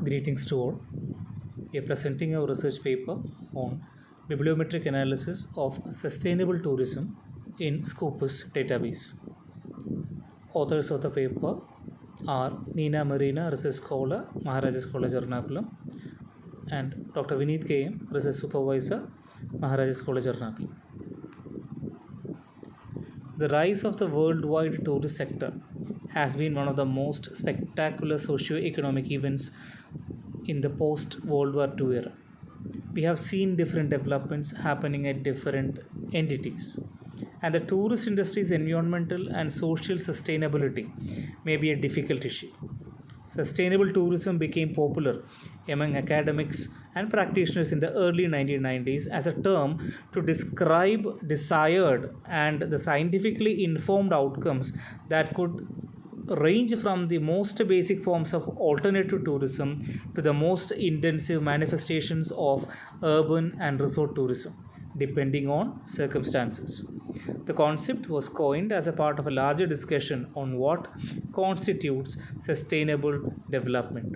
Greetings to all. We are presenting our research paper on bibliometric analysis of sustainable tourism in Scopus database. Authors of the paper are Nina Marina, Research Scholar, Maharajas College, Ernakulam, and Dr. Vineet K.M., Research Supervisor, Maharajas College, Ernakulam. The rise of the worldwide tourist sector has been one of the most spectacular socio-economic events in the post-World War II era. We have seen different developments happening at different entities, and the tourist industry's environmental and social sustainability may be a difficult issue. Sustainable tourism became popular among academics and practitioners in the early 1990s as a term to describe desired and the scientifically informed outcomes that could range from the most basic forms of alternative tourism to the most intensive manifestations of urban and resort tourism, depending on circumstances. The concept was coined as a part of a larger discussion on what constitutes sustainable development.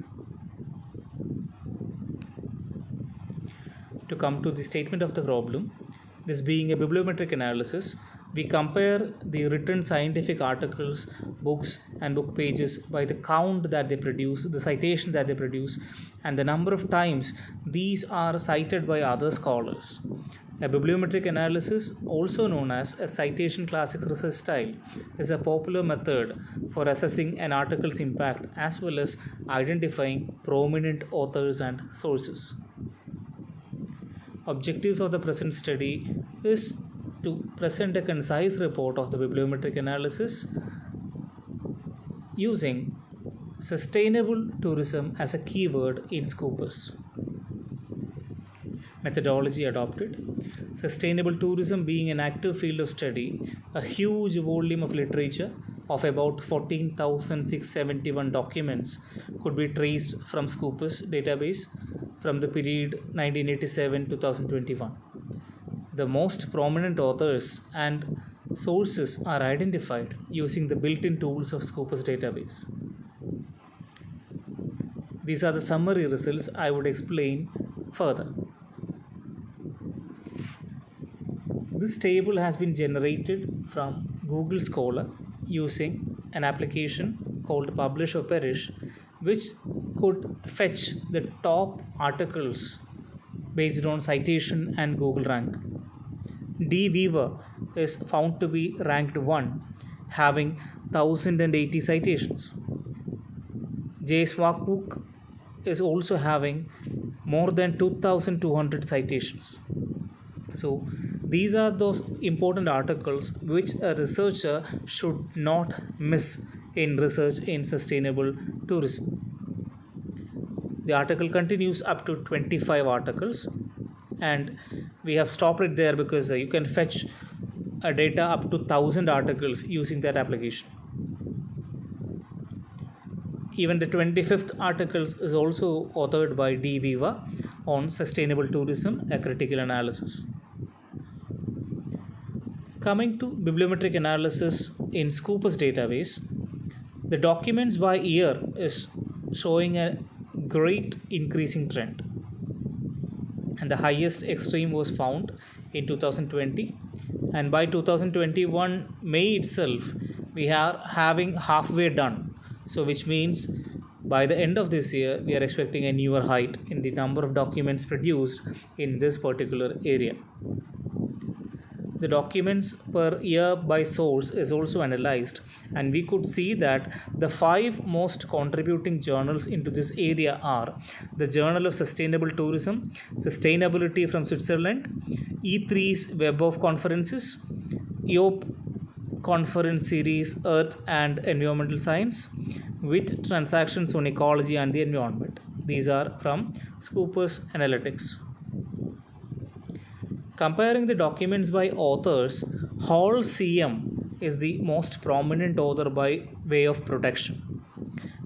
To come to the statement of the problem, this being a bibliometric analysis, we compare the written scientific articles, books, and book pages by the count that they produce, the citation that they produce, and the number of times these are cited by other scholars. A bibliometric analysis, also known as a citation classics research style, is a popular method for assessing an article's impact as well as identifying prominent authors and sources. Objectives of the present study is to present a concise report of the bibliometric analysis using sustainable tourism as a keyword in Scopus. Methodology adopted. Sustainable tourism being an active field of study, a huge volume of literature of about 14,671 documents could be traced from Scopus database from the period 1987-2021. The most prominent authors and sources are identified using the built-in tools of Scopus database. These are the summary results I would explain further. This table has been generated from Google Scholar using an application called Publish or Perish, which could fetch the top articles based on citation and Google rank. DWeaver is found to be ranked 1, having 1080 citations. JSWACBook is also having more than 2200 citations. So these are those important articles which a researcher should not miss in research in sustainable tourism. The article continues up to 25 articles, and we have stopped it there because you can fetch a data up to 1000 articles using that application. Even the 25th article is also authored by DWeaver on sustainable tourism, a critical analysis. Coming to bibliometric analysis in Scopus database, the documents by year is showing a great increasing trend, and the highest extreme was found in 2020, and by 2021 May itself we are having halfway done, so which means by the end of this year we are expecting a newer height in the number of documents produced in this particular area. The documents per year by source is also analyzed, and we could see that the 5 most contributing journals into this area are the Journal of Sustainable Tourism, Sustainability from Switzerland, E3's Web of Conferences, EOP Conference Series Earth and Environmental Science, with Transactions on Ecology and the Environment. These are from Scopus Analytics. Comparing the documents by authors, Hall CM is the most prominent author by way of production.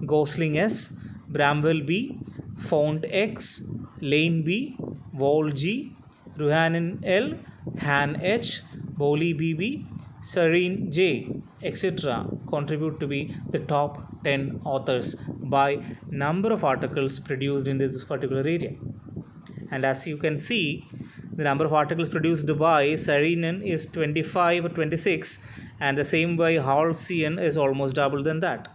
Gosling S, Bramwell B, Font X, Lane B, Wall G, Ruhanen L, Han H, Bowley BB, Serene J, etc. contribute to be the top 10 authors by number of articles produced in this particular area. And as you can see, the number of articles produced by Saarinen is 25 or 26, and the same by Halcyon is almost double than that.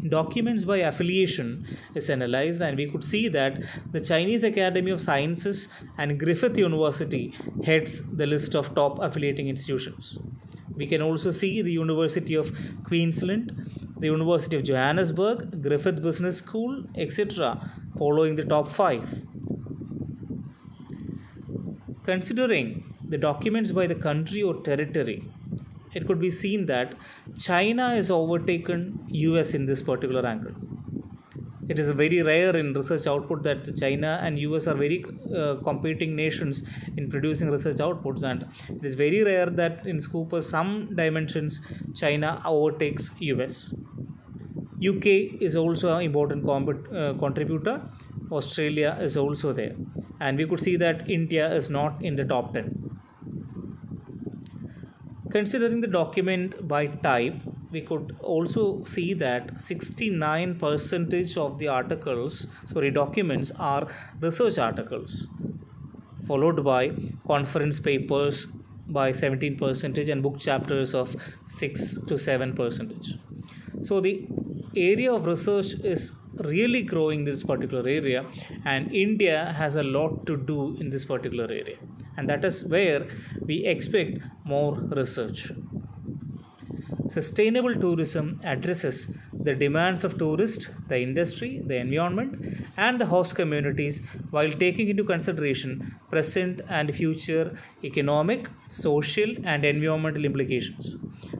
Documents by affiliation is analyzed, and we could see that the Chinese Academy of Sciences and Griffith University heads the list of top affiliating institutions. We can also see the University of Queensland, the University of Johannesburg, Griffith Business School, etc. following the top 5. Considering the documents by the country or territory, it could be seen that China has overtaken US in this particular angle. It is very rare in research output that China and US are very competing nations in producing research outputs, and it is very rare that in Scopus some dimensions China overtakes US. UK is also an important contributor. Australia is also there, and we could see that India is not in the top 10. Considering the document by type, we could also see that 69% of the documents are research articles, followed by conference papers by 17% and book chapters of 6 to 7%. So the area of research is really growing in this particular area, and India has a lot to do in this particular area, and that is where we expect more research. Sustainable tourism addresses the demands of tourists, the industry, the environment, and the host communities while taking into consideration present and future economic, social, and environmental implications.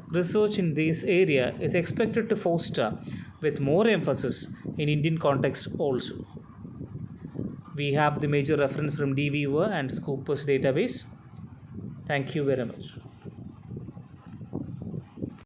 Research in this area is expected to foster with more emphasis in Indian context also. We have the major reference from DViewer and Scopus database. Thank you very much.